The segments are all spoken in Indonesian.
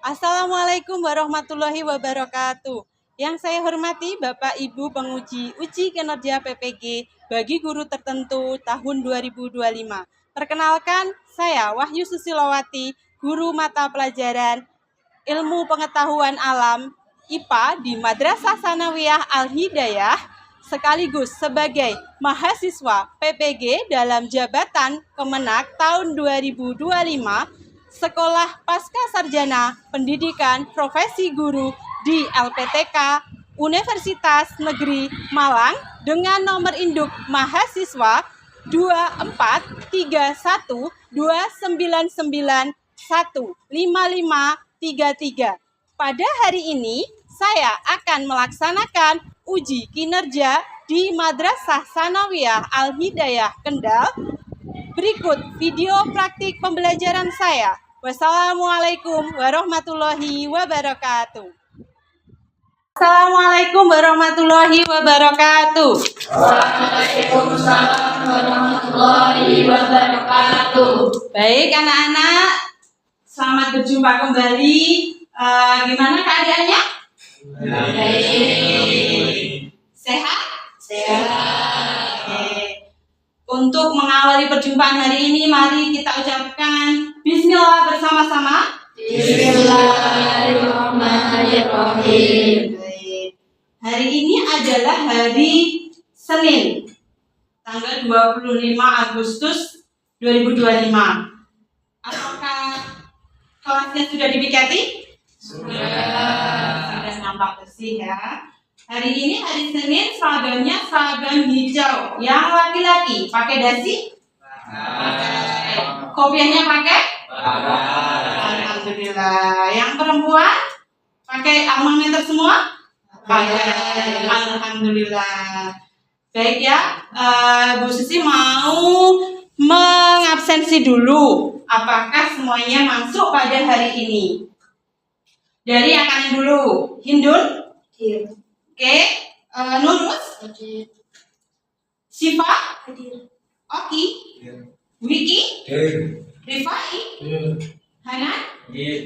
Assalamualaikum warahmatullahi wabarakatuh. Yang saya hormati Bapak Ibu penguji uji kinerja PPG bagi guru tertentu tahun 2025. Perkenalkan, saya Wahyu Susilowati, guru mata pelajaran Ilmu Pengetahuan Alam IPA di Madrasah Tsanawiyah Al-Hidayah, sekaligus sebagai mahasiswa PPG dalam jabatan Kemenak tahun 2025, Sekolah Pasca Sarjana Pendidikan Profesi Guru di LPTK Universitas Negeri Malang dengan nomor induk mahasiswa 243129915533. Pada hari ini saya akan melaksanakan uji kinerja di Madrasah Tsanawiyah Al-Hidayah Kendal. Berikut video praktik pembelajaran saya. Wassalamualaikum warahmatullahi wabarakatuh. Assalamualaikum warahmatullahi wabarakatuh. Waalaikumsalam warahmatullahi wabarakatuh. Baik anak-anak, selamat berjumpa kembali. Gimana keadaannya? Baik. Sehat? Sehat. Oke. Untuk mengawali perjumpaan hari ini, mari kita ucapkan Bismillah bersama-sama. Bismillahirrahmanirrahim. Baik. Hari ini adalah hari Senin, tanggal 25 Agustus 2025. Apakah kelasnya sudah dipikati? Sudah nampak bersih ya. Hari ini hari Senin, seragamnya seragam hijau. Yang laki-laki pakai dasi? Kopiahnya pakai? Alhamdulillah. Yang perempuan pakai alma mater semua? Pakai. Alhamdulillah. Baik ya, Bu Susi mau mengabsensi dulu. Apakah semuanya masuk pada hari ini? Dari yang kanan dulu. Hindun? Oke. Nurus? Siva? Oki? Wiki? Rifai? Hanan?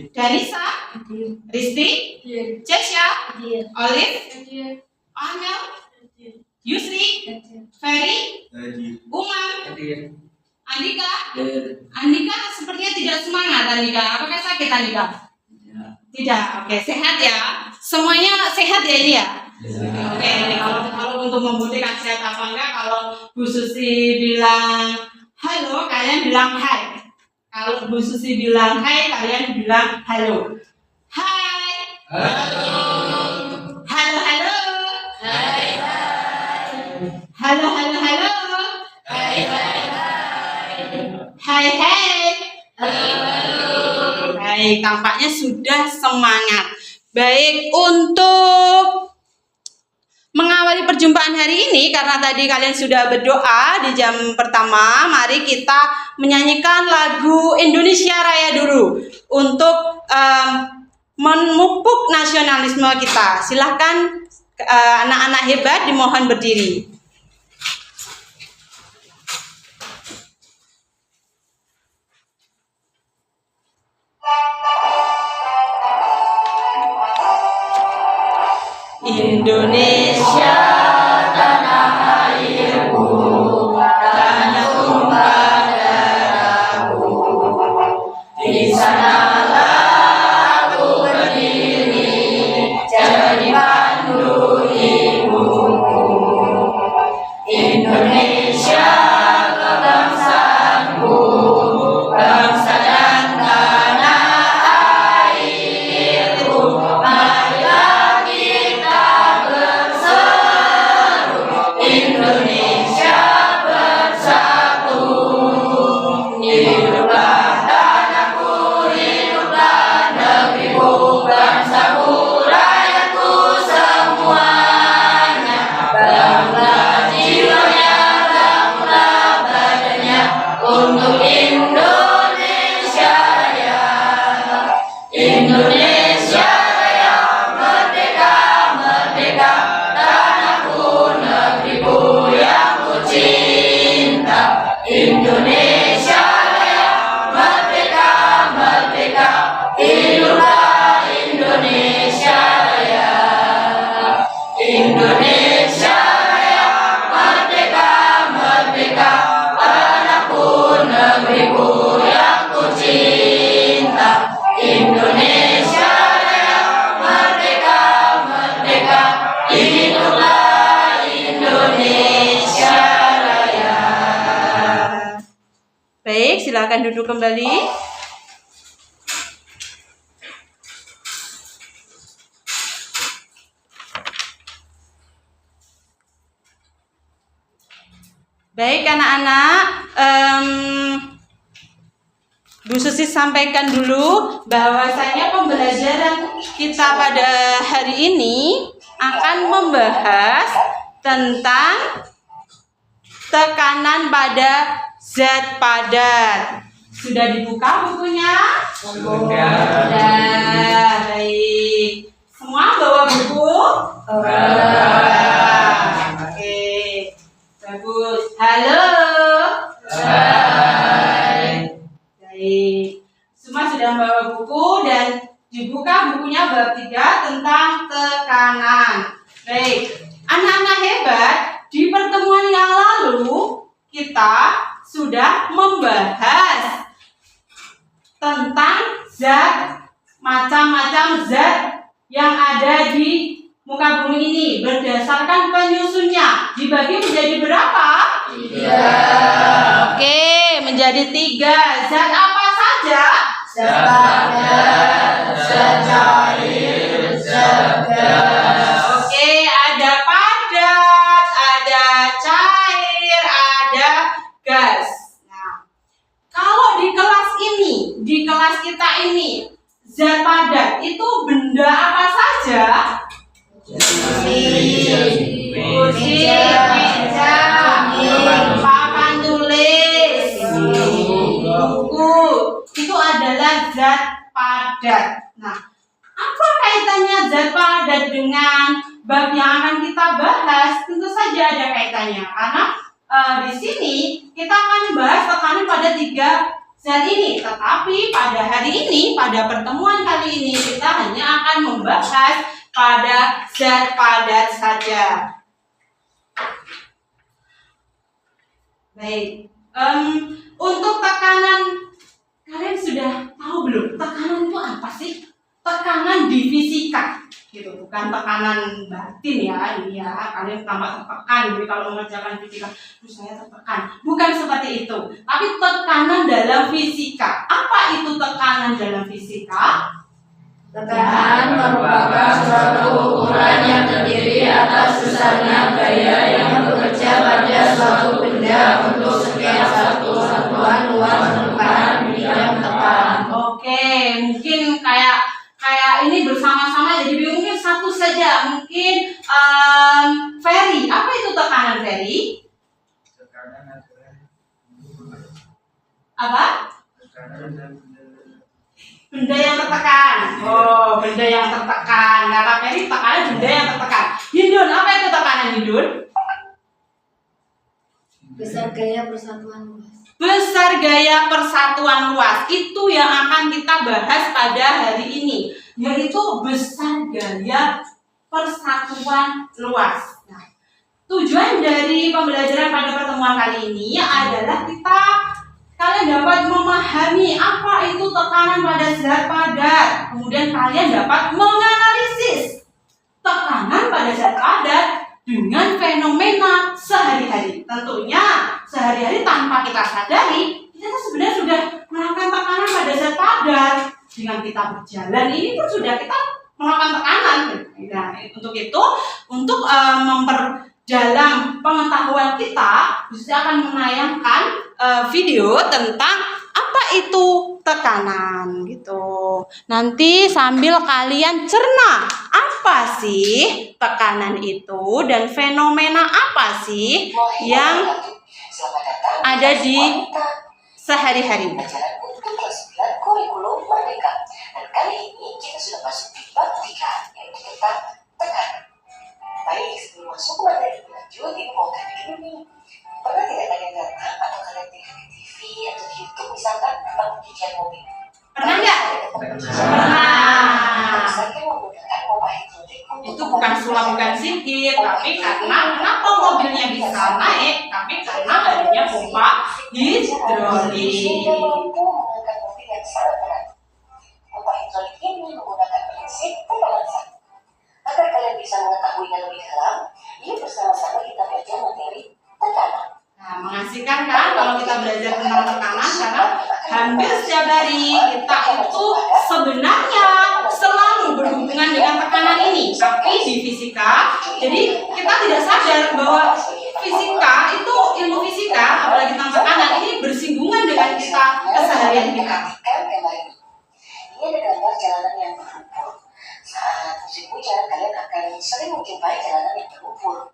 Danisa? Risti? Cesya? Olive? Amel? Yusri? Ferry? Umar? Andika? Andika sepertinya tidak semangat. Andika, apakah sakit Andika? Tidak. Oke, sehat ya. Semuanya sehat ya ini ya. Oke, kalau untuk membuktikan sehat apa enggak, kalau Bu Susi bilang halo, kalian bilang hai. Kalau Bu Susi bilang hai, kalian bilang halo. Hai. Halo. Halo, halo. Hai. Halo, halo, halo. Hai. Hai, hai. Halo. Baik, tampaknya sudah semangat. Baik, untuk mengawali perjumpaan hari ini, karena tadi kalian sudah berdoa di jam pertama, mari kita menyanyikan lagu Indonesia Raya dulu untuk memupuk nasionalisme kita. Silahkan anak-anak hebat dimohon berdiri. Indonesia tanah airku, tanah tumpah darahku. Di sanalah aku berdiri, jadi pandu ibuku. Indonesia kebangsaanku, bangsa dan tanah airku. Marilah kita berseru, Indonesia bersatu. Hiduplah tanahku, hiduplah negeriku, bangsaku, rakyatku semuanya. Bangunlah jiwanya, bangunlah badannya untuk Indonesia Raya. Indonesia Raya, merdeka, merdeka, tanahku, negeriku yang ku cinta. Indonesia Raya, negeriku yang ku cinta, Indonesia Raya, merdeka, merdeka, hiduplah Indonesia Raya. Baik, silakan duduk kembali. Baik anak-anak, Bu Susi sampaikan dulu bahwasanya pembelajaran kita pada hari ini akan membahas tentang tekanan pada zat padat. Sudah dibuka bukunya? Sudah. Baik. Semua bawa buku? Oke. Bagus. Halo. Hai. Baik. Semua sudah membawa buku dan dibuka bukunya bab 3 tentang tekanan. Baik. Anak-anak hebat, di pertemuan yang lalu kita sudah membahas tentang zat, macam-macam zat yang ada di muka bumi ini berdasarkan penyusunnya. Dibagi menjadi berapa? 3. Oke, menjadi 3. Zat apa saja? Zat padat, zat cair, zat gas. Oke, ada padat, ada cair, ada gas. Nah, kalau di kelas ini, di kelas kita ini, zat padat itu benda apa saja? Kursi, meja, papan tulis, buku. Itu adalah zat padat. Nah, apa kaitannya zat padat dengan bab yang akan kita bahas? Tentu saja ada kaitannya, karena di sini kita akan membahas tekanan pada 3 zat ini. Tetapi pada hari ini, pada pertemuan kali ini, kita hanya akan membahas pada zat padat saja. Baik, untuk tekanan, kalian sudah tahu belum? Tekanan itu apa sih? Tekanan di fisika, gitu, bukan tekanan batin ya. Ini ya, kalian tambah tertekan. Jadi kalau mengerjakan fisika, terus saya tertekan. Bukan seperti itu. Tapi tekanan dalam fisika. Apa itu tekanan dalam fisika? Tekanan merupakan suatu ukuran yang terdiri atas besarnya gaya yang bekerja pada suatu benda untuk sekian satu satuan luas tekanan bidang tekan. Oke, mungkin kayak ini bersama-sama jadi mungkin satu saja. Mungkin Ferry, apa itu tekanan Ferry? Apa? Benda yang tertekan. Oh, benda yang tertekan. Kata Ferry, tekanan benda yang tertekan. Hindun, apa itu tekanan Hindun? Besar gaya persatuan luas. Besar gaya persatuan luas. Itu yang akan kita bahas pada hari ini, yaitu besar gaya persatuan luas. Nah, tujuan dari pembelajaran pada pertemuan kali ini adalah kalian dapat memahami apa itu tekanan pada zat padat. Kemudian kalian dapat menganalisis tekanan pada zat padat dengan fenomena sehari-hari. Tentunya sehari-hari tanpa kita sadari, kita sebenarnya sudah melakukan tekanan pada zat padat. Dengan kita berjalan ini pun sudah kita melakukan tekanan. Nah, untuk itu, untuk memperdalam pengetahuan kita, Gusti akan menayangkan video tentang apa itu tekanan gitu. Nanti sambil kalian cerna apa sih tekanan itu dan fenomena apa sih yang ada di sehari-hari. Kurikulum Merdeka. Dan kali ini kita sudah masuk di bab 3, yaitu tentang tekanan. Baik, sebelum masuk ke materi lebih lanjut, ini mau tanya dulu nih. Pernah tidak kalian datang atau kalian lihat di TV atau di YouTube misalkan tentang pencucian mobil? Pernah nggak? Pernah. Misalnya menggunakan mobile phone. Itu bukan sulap, bukan sihir, tapi karena kenapa mobilnya bisa naik? Tapi karena karena adanya pompa hidrolik. Sehingga mampu mengangkat mobil yang sangat berat. Pompa hidrolik ini menggunakan prinsip tekanan satu. Agar kalian bisa mengetahuinya lebih dalam, yuk bersama-sama kita belajar materi tekanan. Nah, mengasihkan kan kalau kita belajar tentang tekanan, karena hampir setiap hari kita itu sebenarnya selalu berhubungan dengan tekanan ini. Tapi di fisika, jadi kita tidak sadar bahwa fisika itu, ilmu fisika, apalagi tentang tekanan ini bersinggungan dengan kita, keseharian kita. Perhatikan gambar ini. Ini ada gambar jalanan yang berlumpur. Saat musim hujan, kalian akan sering menjumpai jalanan yang berlumpur.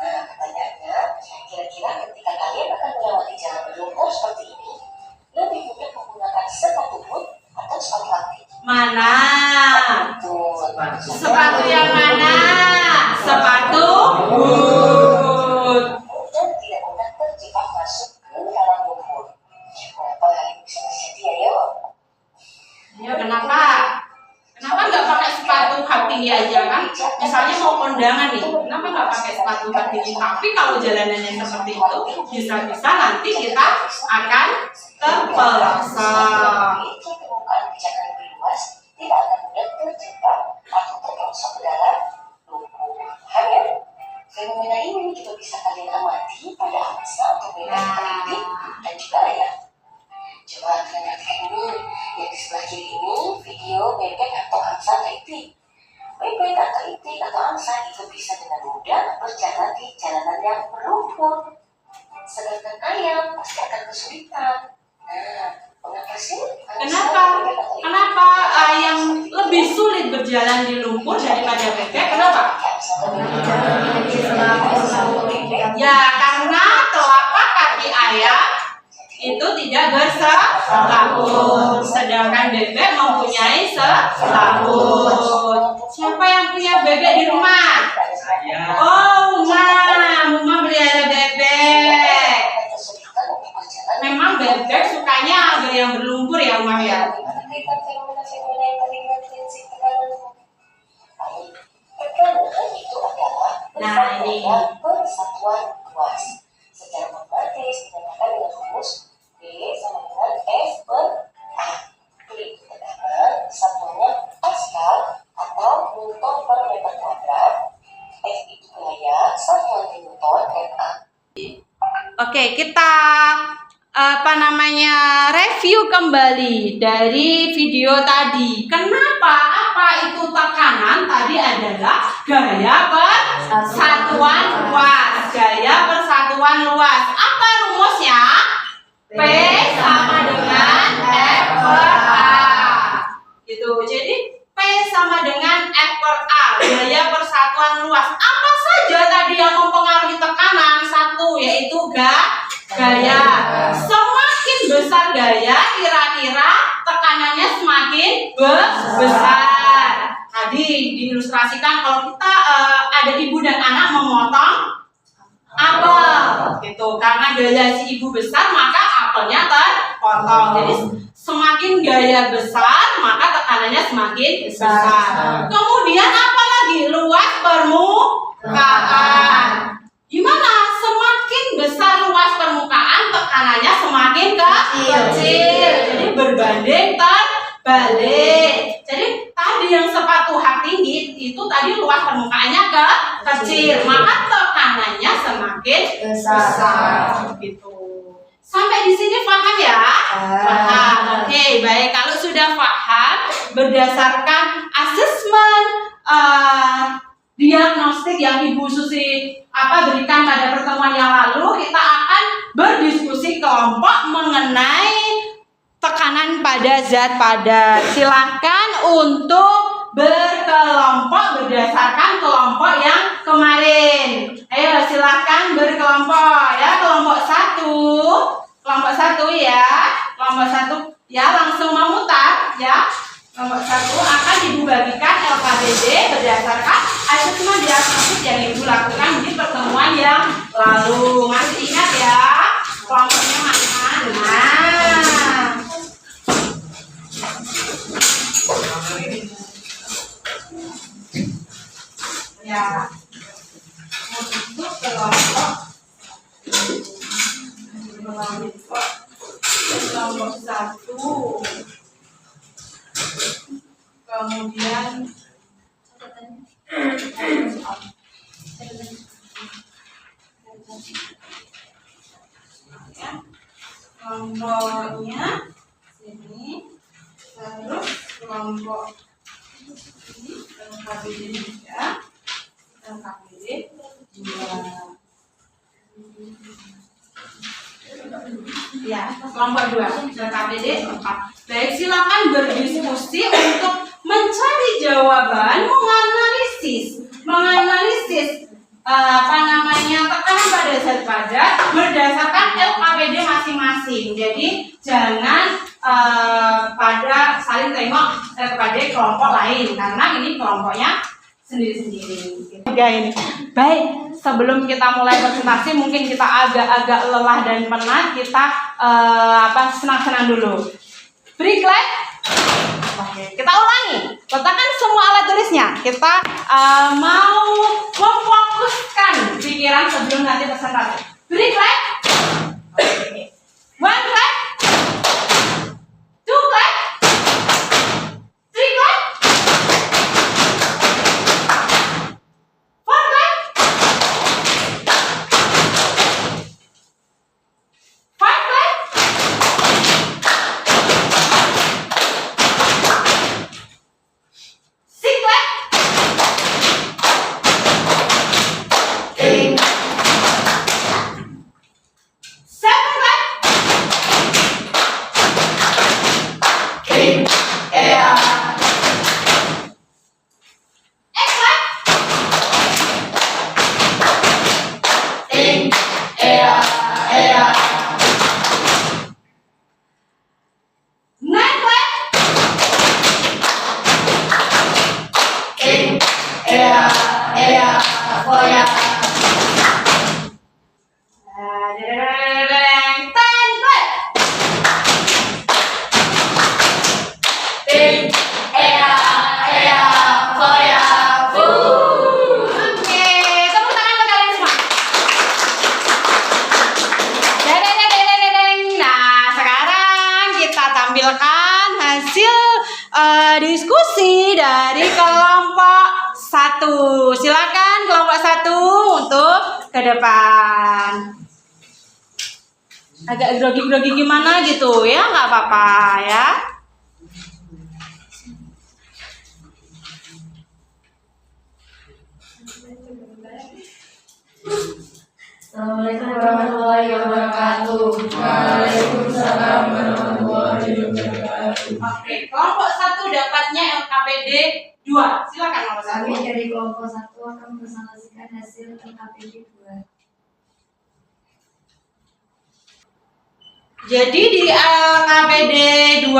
Nah, pertanyaannya, kira-kira ketika kalian akan melewati jalan berlumpur seperti ini, lebih mudah menggunakan sepatu boot atau sepatu kaki? Mana? Betul. Sepatu yang mana? Sepatu boot. Dan tidak mudah terjebak masuk ke dalam lumpur. Kenapa hal ini bisa terjadi? Ayo. Ya, kenapa? Kenapa nggak pakai sepatu hak tinggi aja kan? Misalnya mau kondangan nih, kenapa nggak pakai sepatu hak tinggi? Tapi kalau jalanannya seperti itu, bisa-bisa nanti kita akan terpeleset. Permukaan pijakan lebih luas tidak akan mudah terjebak atau terperosok ke dalam lumpur. Hanya fenomena ini juga bisa kalian amati pada angsa atau bebek teliti dan juga layar. Coba kalian perhatikan ini, yang di sebelah kiri ini video bebek atau angsa teliti. Bebek atau teliti atau angsa itu bisa dengan mudah berjalan di jalanan yang berlumpur. Sedangkan ayam pasti akan kesulitan. Nah, mengapa sih? Kenapa ayam lebih sulit berjalan di lumpur daripada bebek? Kenapa? Ya, karena telapak kaki ayam itu tidak berselaput, sedangkan bebek mempunyai selaput. Siapa yang punya bebek di rumah? Oh, Mama pelihara bebek. Memang bebek sukanya agak yang berlumpur ya, Umar ya. Itu adalah persatuan luas. Secara matematis dinyatakan dengan rumus B sama dengan F per A. Klik tekankan satuannya Pascal atau Newton per meter kuadrat. F itu gaya, satuan Newton, dan A. Oke, kita review kembali dari video tadi. Kenapa? Apa itu tekanan? Tadi adalah gaya persatuan luas. Gaya persatuan luas. Apa rumusnya? P sama dengan F per A. Gitu. Jadi P sama dengan F per A. Gaya persatuan luas. Apa saja tadi yang mempengaruhi tekanan? Satu, yaitu gaya. Semakin besar gaya, kira-kira tekanannya semakin besar. Tadi diilustrasikan kalau kita ada ibu dan anak memotong apel, gitu. Karena gaya si ibu besar, maka apelnya terpotong. Jadi semakin gaya besar, maka tekanannya semakin besar. Kemudian apa lagi? Luas permukaan. Gimana? Semakin besar luas permukaan, tekanannya semakin kecil. Jadi berbanding terbalik. Jadi tadi yang sepatu hak tinggi itu tadi luas permukaannya kecil, maka tekanannya semakin besar. Gitu. Sampai di sini paham ya? Paham. Oke, baik. Kalau sudah paham, berdasarkan asesmen diagnostik yang Ibu Susi berikan pada pertemuan yang lalu, kita akan berdiskusi kelompok mengenai tekanan pada zat padat. Silakan untuk berkelompok berdasarkan kelompok yang kemarin. Ayo silakan berkelompok ya. Kelompok satu ya. Kelompok satu ya, langsung memutar ya. Kelompok satu akan Ibu bagikan LKBD berdasarkan asesmen diagnostik yang Ibu lakukan di pertemuan yang lalu. Masih ingat ya kelompoknya mana? Ya, untuk kelompok kelompok 1. Kemudian kelompoknya sini, terus kelompok ini KPD 3, KPD 2. Ya, kelompok 2 dan KPD 4. Baik, silakan berdiskusi untuk mencari jawaban, menganalisis tekanan pada zat padat berdasarkan LKPD masing-masing. Jadi jangan pada saling tengok LKPD kelompok lain karena ini kelompoknya sendiri-sendiri. Ini. Baik, sebelum kita mulai presentasi mungkin kita agak-agak lelah dan penat, kita senang-senang dulu. Break. Oke, kita ulangi. Letakkan semua alat tulisnya. Kita mau memfokuskan pikiran sebelum nanti presentasi. Break. Oke. 1 clap. 2 clap. 3 clap. 4 clap. 5 clap. 6 clap. 7 clap. 8 clap. 9 clap. 10 clap. Oke, tepuk tangan untuk kalian semua. Nah, sekarang kita tampilkan hasil diskusi dari kelompok 1. Silakan kelompok 1 untuk ke depan. Agak grogi-grogi gimana gitu ya, nggak apa-apa ya. Assalamualaikum warahmatullahi wabarakatuh. Waalaikumsalam warahmatullahi wabarakatuh. Oke, kelompok 1 dapatnya LKPD 2. Silakan kelompok 1. Kami dari kelompok 1 akan mempresentasikan hasil LKPD 2. Jadi di LKPD 2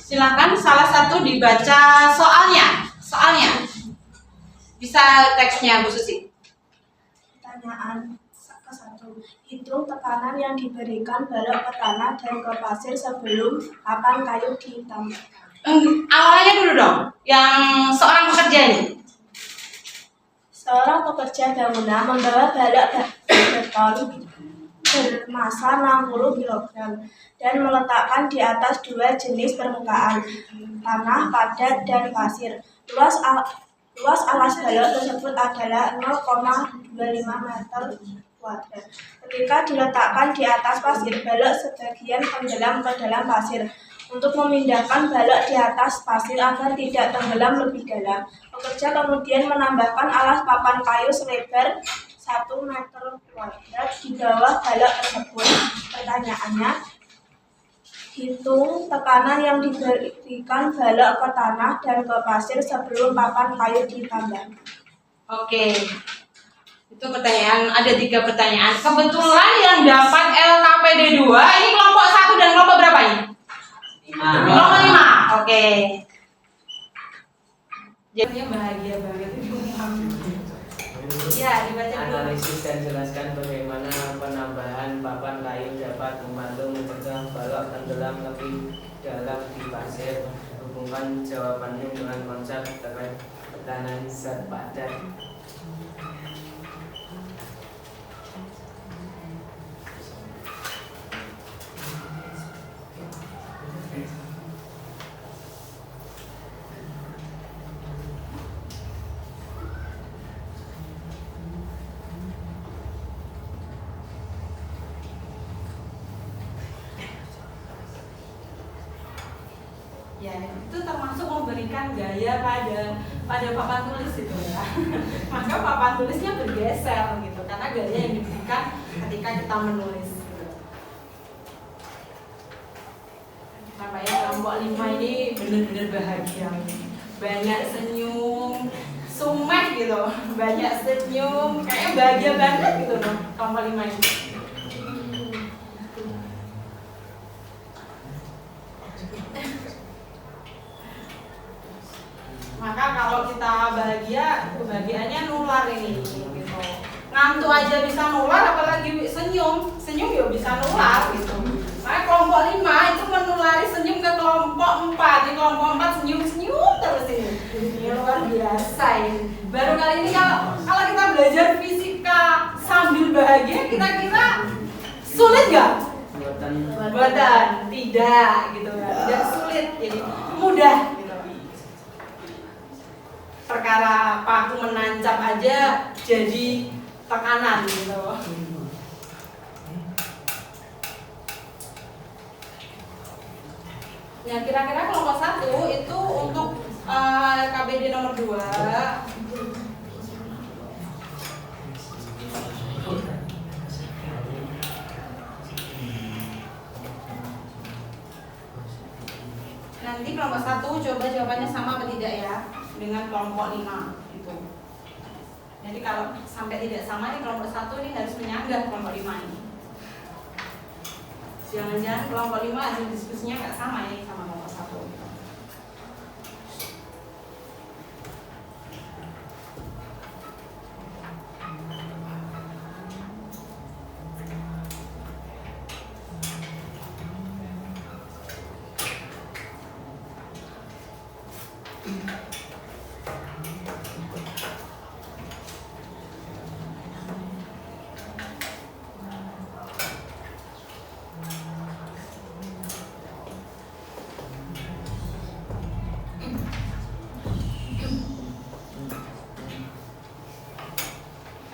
silakan salah satu dibaca soalnya. Bisa teksnya Bu Susi. Pertanyaan ke-1. Hitung tekanan yang diberikan balok ke tanah dan ke pasir sebelum papan kayu ditambahkan. Awalnya dulu dong, yang seorang pekerja nih. Seorang pekerja bangunan membawa balok beton bermasa 60 kg dan meletakkan di atas 2 jenis permukaan, tanah padat dan pasir. Luas alas balok tersebut adalah 0,25 meter kuadrat. Ketika diletakkan di atas pasir, balok sebagian tenggelam ke dalam pasir. Untuk memindahkan balok di atas pasir agar tidak tenggelam lebih dalam, pekerja kemudian menambahkan alas papan kayu selebar 1 meter kuadrat di bawah balok tersebut. Pertanyaannya, hitung tekanan yang diberikan balok ke tanah dan ke pasir sebelum papan kayu ditambahkan. Oke, itu pertanyaan, ada 3 pertanyaan. Kebetulan yang dapat LKPD 2 ini kelompok 1 dan kelompok berapa ini? 5. Kelompok 5. Oke. Jadinya bahagia banget. Ya, dibaca dulu. Analisis dan jelaskan bagaimana penambahan papan kayu dapat membantu mencegah balok tenggelam lebih dalam di pasir. Hubungkan jawabannya dengan konsep terkait tekanan zat padat. Ya, itu termasuk memberikan gaya pada papan tulis itu ya. Maka papan tulisnya bergeser gitu karena gaya yang diberikan ketika kita menulis. Gitu. Sampai kelompok 5 ini benar-benar bahagia. Banyak senyum, sumek gitu, banyak senyum, kayaknya bahagia banget gitu loh kelompok 5 ini. Maka kalau kita bahagia, kebahagiaannya nular ini gitu. Ngantuk aja bisa nular, apalagi senyum ya bisa nular gitu. Maka kelompok 5 itu menulari senyum ke kelompok 4. Di kelompok 4 senyum-senyum terus ini. Ini luar biasa ini. Baru kali ini kalau kita belajar fisika sambil bahagia, kira-kira sulit nggak? Buatan tidak gitu kan. Tidak sulit, jadi mudah gitu. Perkara paku menancap aja jadi tekanan gitu. Ya kira-kira kelompok 1 itu untuk KBD nomor 2. Nanti kelompok 1 coba jawabannya sama atau tidak ya dengan kelompok 5 itu. Jadi kalau sampai tidak sama nih kelompok 1 ini harus menyanggah kelompok 5 ini. Jangan-jangan kelompok 5 hasil diskusinya nggak sama ya sama kelompok 1.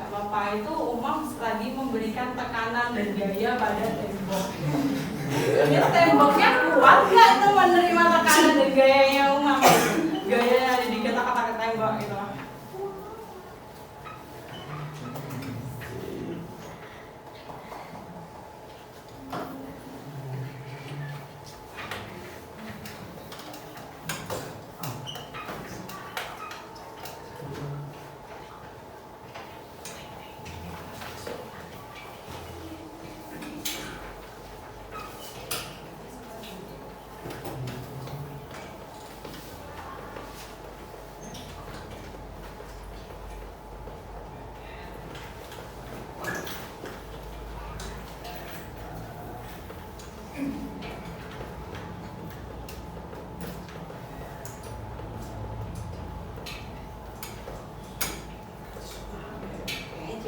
Bapak itu umum lagi memberikan tekanan dan gaya pada tembok. Ini temboknya kuat nggak itu menerima tekanan dan gayanya umum? Gaya yang ada di kata-kata ke tembok gitu.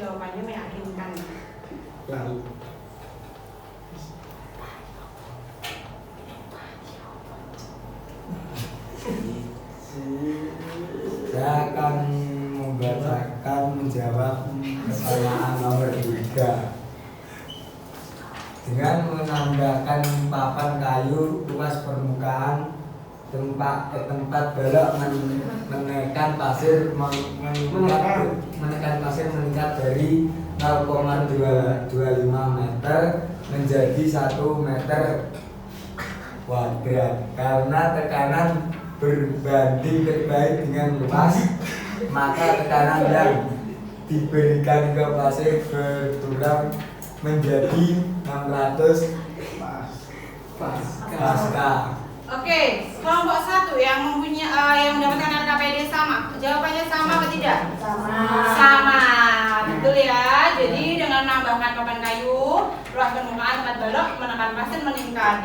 Jawabannya meyakinkan. Lalu saya akan membacakan menjawab pertanyaan nomor 3 dengan menambahkan papan kayu luas permukaan tempat balok menekan pasir meningkat dari 0,25 meter menjadi 1 meter kuadrat karena tekanan berbanding terbalik dengan luas, maka tekanan yang diberikan ke pasir berkurang menjadi 600 pascal. Oke, kelompok 1 yang mempunyai yang mendapatkan RKPD sama. Jawabannya sama atau tidak? Sama. Betul ya. Jadi dengan menambahkan papan kayu, luas permukaan tempat balok menekan pasir meningkat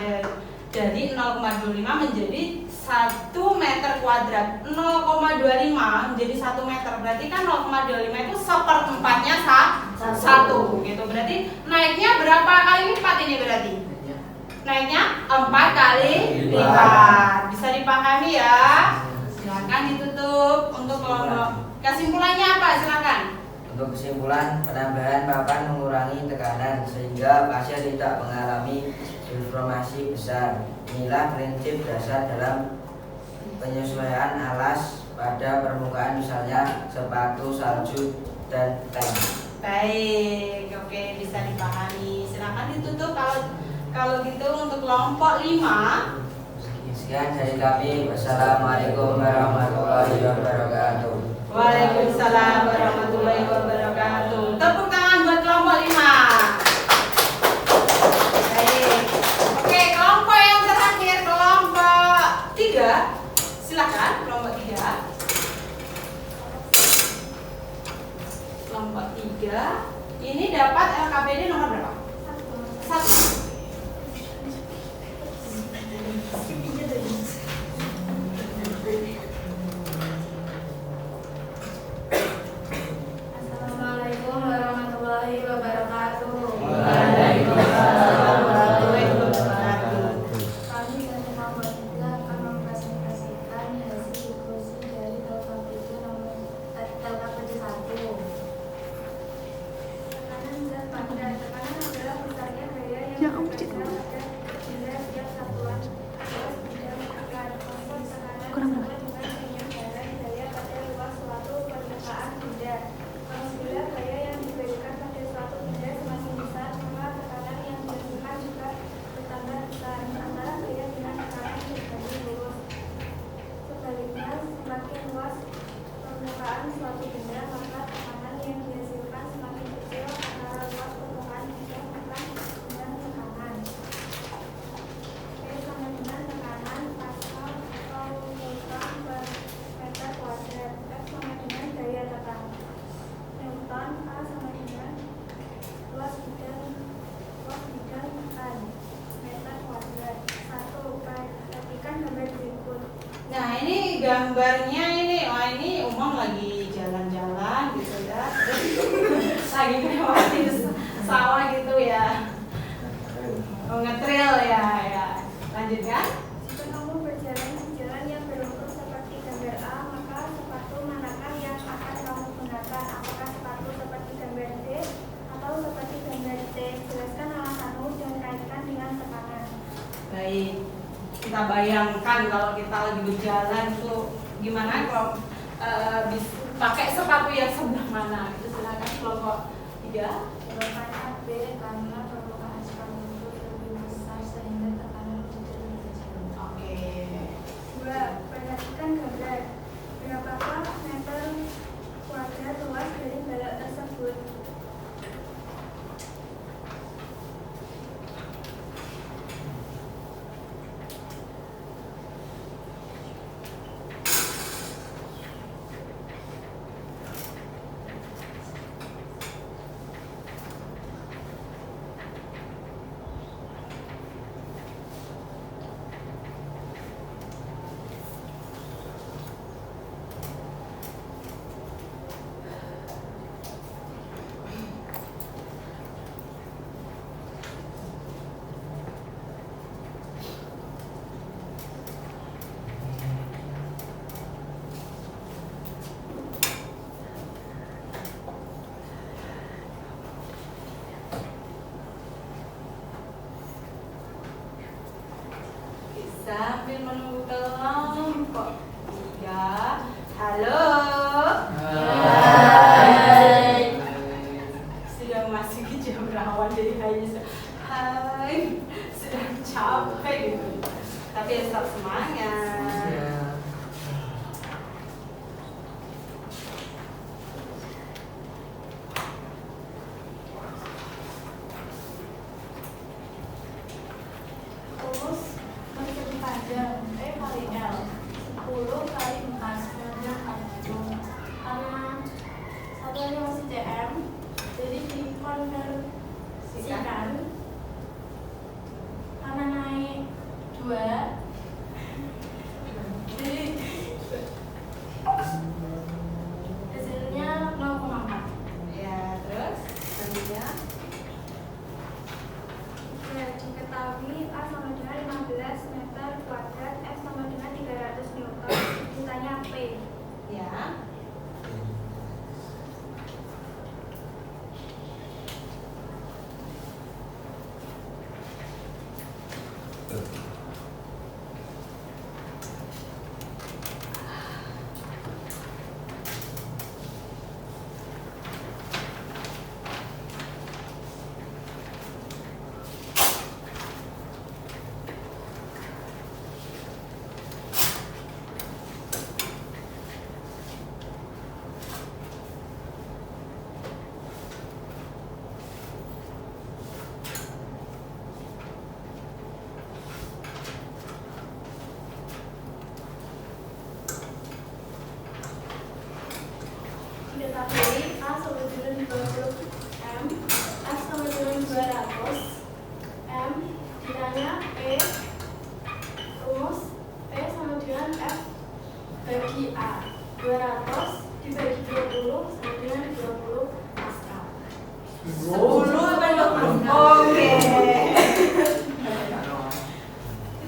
dari 0,25 menjadi 1 meter kuadrat. 0,25 menjadi 1 meter. Berarti kan 0,25 itu seperempatnya 1 gitu. Berarti naiknya berapa kali lipat ini berarti? Naiknya 4 kali lipat. Bisa dipahami ya? Silakan ditutup untuk kelompok. Kesimpulannya apa? Silakan. Untuk kesimpulan, penambahan papan mengurangi tekanan sehingga pasir tidak mengalami deformasi besar. Inilah prinsip dasar dalam penyesuaian alas pada permukaan misalnya sepatu, salju, dan tank. Baik, oke, bisa dipahami. Silakan ditutup kalau gitu untuk kelompok 5. Sekian dari kami. Wassalamualaikum warahmatullahi wabarakatuh. Waalaikumsalam warahmatullahi wabarakatuh. Tepuk tangan buat kelompok 5. Baik. Oke, kelompok yang terakhir, kelompok 3. Silakan, kelompok 3. Kelompok 3. Ini dapat LKPD nomor berapa? 1. Assalamualaikum warahmatullahi wabarakatuh. Waalaikumsalam warahmatullahi wabarakatuh. Kami dari nomor 3 akan mempresentasikan hasil diskusi dari LKPD nomor LKPD 1. Tekanan zat pada tekanan adalah besarnya gaya yang berbeda pada benda setiap satuan luas bidang tekan. Maksud tekanan sama dengan penyebaran gaya pada luas suatu permukaan benda. Apabila gaya yang diberikan pada suatu benda semakin besar, maka tekanan yang dihasilkan juga bertambah besar. Antara gaya dengan tekanan berbanding lurus. Sebaliknya, semakin luas permukaan suatu benda, maka tekanan yang dihasilkan semakin kecil. Antara luas permukaan benda maka dengan tekanan. E sama dengan tekanan Pascal atau Newton per meter kuadrat. F sama dengan daya tekan Newton. A sama dengan luas bidang tekan meter kuadrat. 1. Perhatikan gambar berikut. Nah, ini gambarnya ini. Wah, ini Umam lagi jalan-jalan gitu ya. Terus lagi melewati sawah gitu ya. Oh, ngetrail ya. Lanjutkan. Jika kamu berjalan di jalan yang berlumpur seperti gambar A, maka sepatu manakah yang akan kamu gunakan? Apakah sepatu seperti gambar D atau seperti gambar C? Jelaskan alasanmu dan kaitkan dengan tekanan. Baik. Kita bayangkan kalau kita lagi berjalan tuh gimana kalau pakai sepatu yang sebelah mana? Itu silakan kelompok 3. Jawabannya B, karena permukaan sepatu lebih besar sehingga tekanan menjadi lebih kecil. Oke. 2. Perhatikan gambar. Berapakah meter kuadrat luas dari balok tersebut? Sambil menunggu kelompok 3. Halo. Hai. Sudah memasuki jam rawan jadi hanya hai. Sudah capek gitu. Tapi tetap semangat. Rumus persegi panjang E kali L 10 kali 4 sepanjang 40. Karena satuannya masih cm, jadi dikonversikan karena naik 2, jadi hasilnya 0,4. Ya, terus selanjutnya Diketahui A sama dengan 15 meter kuadrat, F sama dengan 300 Newton. Ditanya P. ya. dengan 20 M, F sama dengan 200 M, ditanya P, rumus P sama dengan F bagi A, 200 dibagi 20 sama dengan 20 Pascal. 10 apa 20? Oke.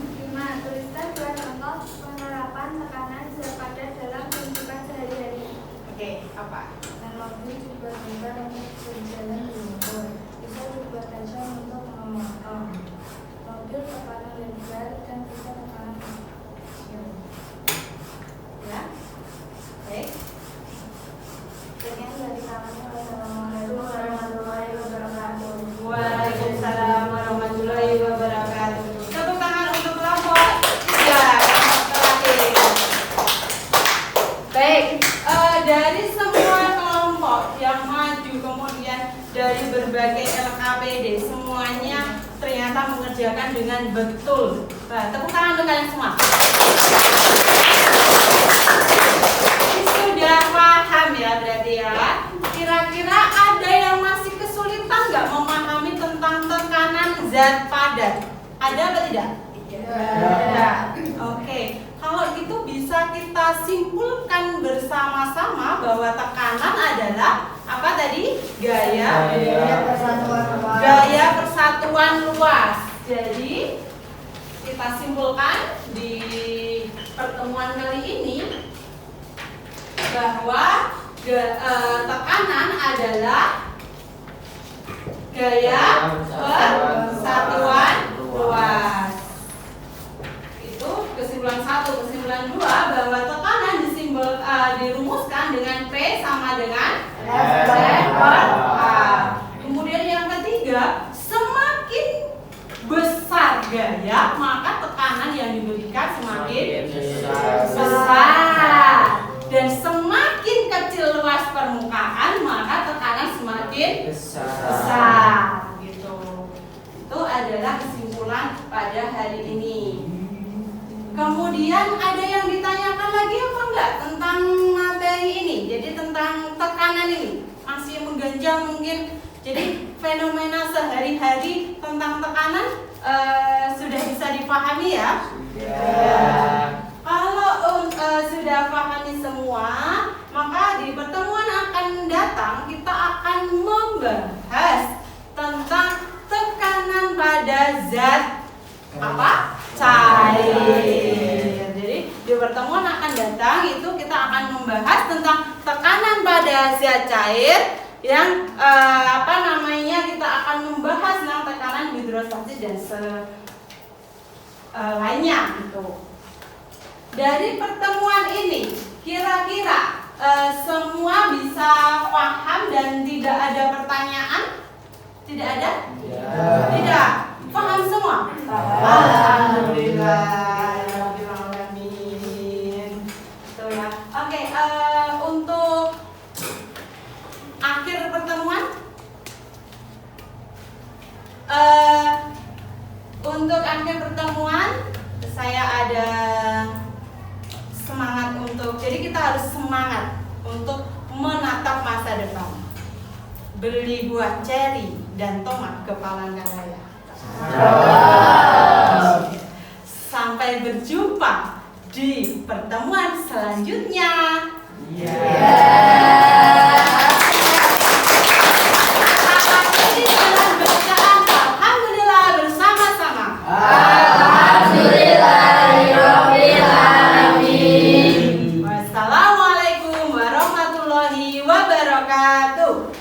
5. Tuliskan dua contoh penerapan tekanan zat padat dalam kehidupan sehari-hari. Oke, apa? Dan mobil dibuat-buat untuk berjalan di motor. Bisa dibuat-buat untuk memotong. Mobil tekanan lebar dan bisa tekanan kecil. Ya. Baik. Sekian dari kami. Wassalamualaikum warahmatullahi wabarakatuh. Waalaikumsalam warahmatullahi wabarakatuh. Tepuk tangan untuk kelompok 3, kelompok terakhir. Baik, dari semua kelompok yang maju kemudian dari berbagai LKPD semuanya ternyata mengerjakan dengan betul. Nah, tepuk tangan untuk kalian semua. Ini sudah paham ya berarti ya. Kira-kira ada yang masih kesulitan nggak memahami tentang tekanan zat padat? Ada apa tidak? Ada. Oke, kalau gitu bisa kita simpulkan bersama-sama bahwa tekanan adalah apa tadi? Gaya persatuan luas. Jadi kita simpulkan di pertemuan kali ini bahwa tekanan adalah gaya persatuan luas. Itu kesimpulan 1. Kesimpulan 2 bahwa tekanan dirumuskan dengan P sama dengan F per A. Kemudian yang ketiga, semakin besar gaya maka tekanan yang diberikan semakin besar. Dan semakin kecil luas permukaan maka tekanan semakin besar. Gitu. Itu adalah kesimpulan pada hari ini. Kemudian ada yang ditanyakan lagi apa enggak tentang materi ini? Jadi tentang tekanan ini masih mengganjal mungkin. Jadi fenomena sehari-hari tentang tekanan sudah bisa dipahami ya? Kalau sudah pahami semua, maka di pertemuan akan datang kita akan membahas tentang tekanan pada zat apa? Cair. Jadi di pertemuan akan datang itu kita akan membahas tentang tekanan pada zat cair yang kita akan membahas tentang tekanan hidrostatis dan lainnya gitu. Dari pertemuan ini kira-kira semua bisa paham dan tidak ada pertanyaan? Tidak ada? Tidak. Paham semua? Alhamdulillah. Tuh ya. Oke, untuk akhir pertemuan, saya ada semangat jadi kita harus semangat untuk menatap masa depan. Beli buah ceri dan tomat ke Palangkaraya. Sampai berjumpa di pertemuan selanjutnya. Akhiri dengan bacaan alhamdulillah bersama-sama. Wassalamualaikum warahmatullahi wabarakatuh.